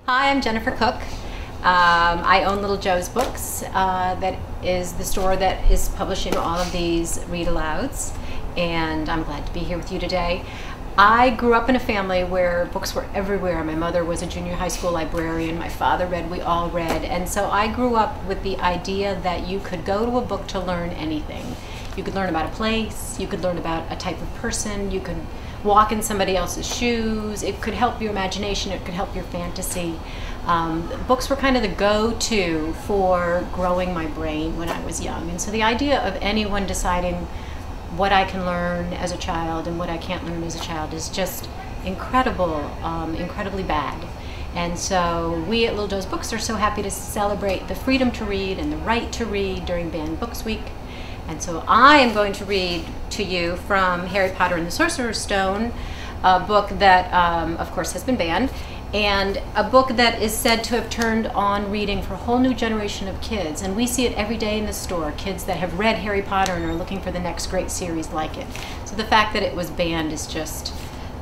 Hi, I'm Jennifer Cook. I own Little Joe's Books. That is the store that is publishing all of these read-alouds, and I'm glad to be here with you today. I grew up in a family where books were everywhere. My mother was a junior high school librarian. My father read, we all read. And so I grew up with the idea that you could go to a book to learn anything. You could learn about a place, you could learn about a type of person, you could walk in somebody else's shoes. It could help your imagination, it could help your fantasy. Books were kind of the go-to for growing my brain when I was young. And so the idea of anyone deciding what I can learn as a child and what I can't learn as a child is just incredible, incredibly bad. And so we at Little Joe's Books are so happy to celebrate the freedom to read and the right to read during Banned Books Week. And so I am going to read to you from Harry Potter and the Sorcerer's Stone, a book that of course has been banned, and a book that is said to have turned on reading for a whole new generation of kids. And we see it every day in the store, kids that have read Harry Potter and are looking for the next great series like it. So the fact that it was banned is just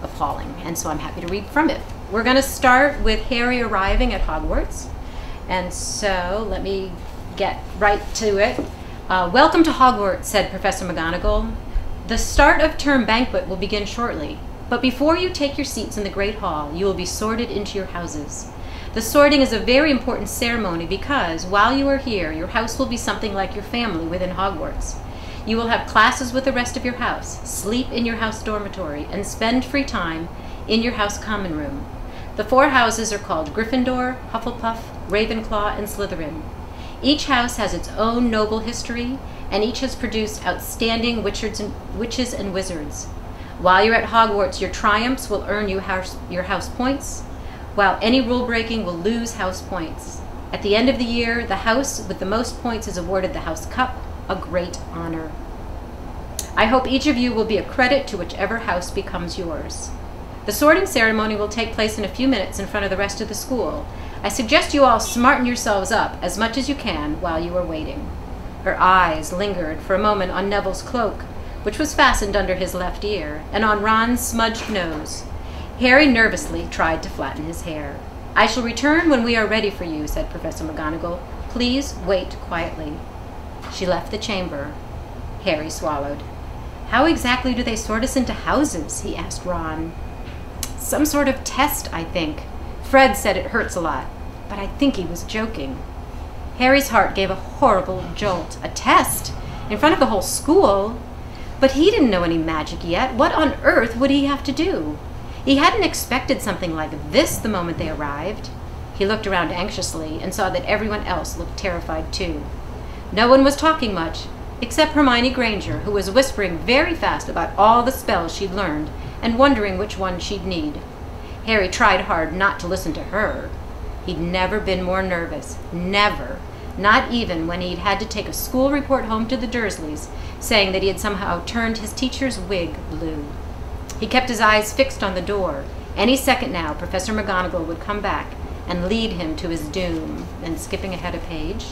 appalling, and so I'm happy to read from it. We're going to start with Harry arriving at Hogwarts, and so let me get right to it. Welcome to Hogwarts, said Professor McGonagall. The start of term banquet will begin shortly. But before you take your seats in the Great Hall, you will be sorted into your houses. The sorting is a very important ceremony because, while you are here, your house will be something like your family within Hogwarts. You will have classes with the rest of your house, sleep in your house dormitory, and spend free time in your house common room. The 4 houses are called Gryffindor, Hufflepuff, Ravenclaw, and Slytherin. Each house has its own noble history, and each has produced outstanding witches and wizards. While you're at Hogwarts, your triumphs will earn you your house points, while any rule breaking will lose house points. At the end of the year, the house with the most points is awarded the House Cup, a great honor. I hope each of you will be a credit to whichever house becomes yours. The sorting ceremony will take place in a few minutes in front of the rest of the school. I suggest you all smarten yourselves up as much as you can while you are waiting. Her eyes lingered for a moment on Neville's cloak, which was fastened under his left ear, and on Ron's smudged nose. Harry nervously tried to flatten his hair. I shall return when we are ready for you, said Professor McGonagall. Please wait quietly. She left the chamber. Harry swallowed. How exactly do they sort us into houses? He asked Ron. Some sort of test, I think. Fred said it hurts a lot, but I think he was joking. Harry's heart gave a horrible jolt. A test? In front of the whole school? But he didn't know any magic yet. What on earth would he have to do? He hadn't expected something like this the moment they arrived. He looked around anxiously and saw that everyone else looked terrified too. No one was talking much, except Hermione Granger, who was whispering very fast about all the spells she'd learned and wondering which one she'd need. Harry tried hard not to listen to her. He'd never been more nervous. Never. Not even when he'd had to take a school report home to the Dursleys, saying that he had somehow turned his teacher's wig blue. He kept his eyes fixed on the door. Any second now, Professor McGonagall would come back and lead him to his doom. And skipping ahead a page.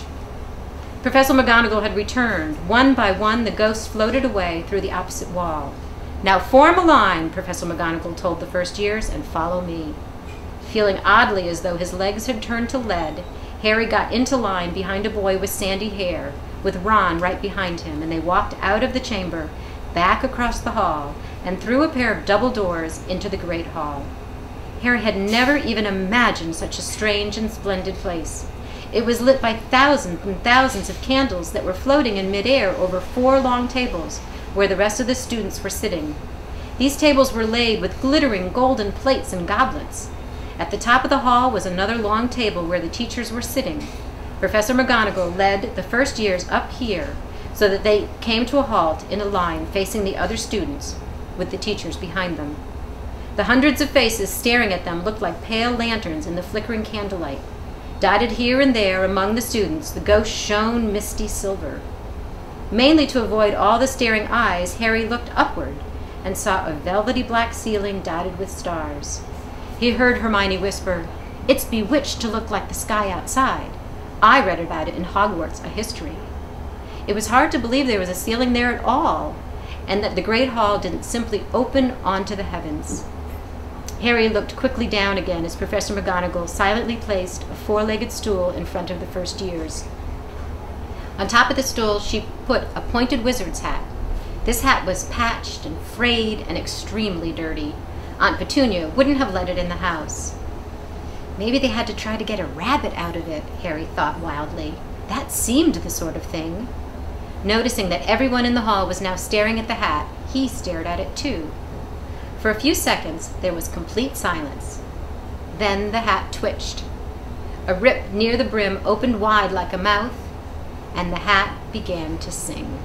Professor McGonagall had returned. One by one, the ghosts floated away through the opposite wall. Now form a line, Professor McGonagall told the first years, and follow me. Feeling oddly as though his legs had turned to lead, Harry got into line behind a boy with sandy hair, with Ron right behind him, and they walked out of the chamber, back across the hall, and through a pair of double doors into the Great Hall. Harry had never even imagined such a strange and splendid place. It was lit by thousands and thousands of candles that were floating in midair over 4 long tables, where the rest of the students were sitting. These tables were laid with glittering golden plates and goblets. At the top of the hall was another long table where the teachers were sitting. Professor McGonagall led the first years up here so that they came to a halt in a line facing the other students, with the teachers behind them. The hundreds of faces staring at them looked like pale lanterns in the flickering candlelight. Dotted here and there among the students, the ghosts shone misty silver. Mainly to avoid all the staring eyes, Harry looked upward and saw a velvety black ceiling dotted with stars. He heard Hermione whisper, "It's bewitched to look like the sky outside. I read about it in Hogwarts, a history." It was hard to believe there was a ceiling there at all, and that the Great Hall didn't simply open onto the heavens. Harry looked quickly down again as Professor McGonagall silently placed a four-legged stool in front of the first years. On top of the stool, she put a pointed wizard's hat. This hat was patched and frayed and extremely dirty. Aunt Petunia wouldn't have let it in the house. Maybe they had to try to get a rabbit out of it, Harry thought wildly. That seemed the sort of thing. Noticing that everyone in the hall was now staring at the hat, he stared at it too. For a few seconds, there was complete silence. Then the hat twitched. A rip near the brim opened wide like a mouth, and the hat began to sing.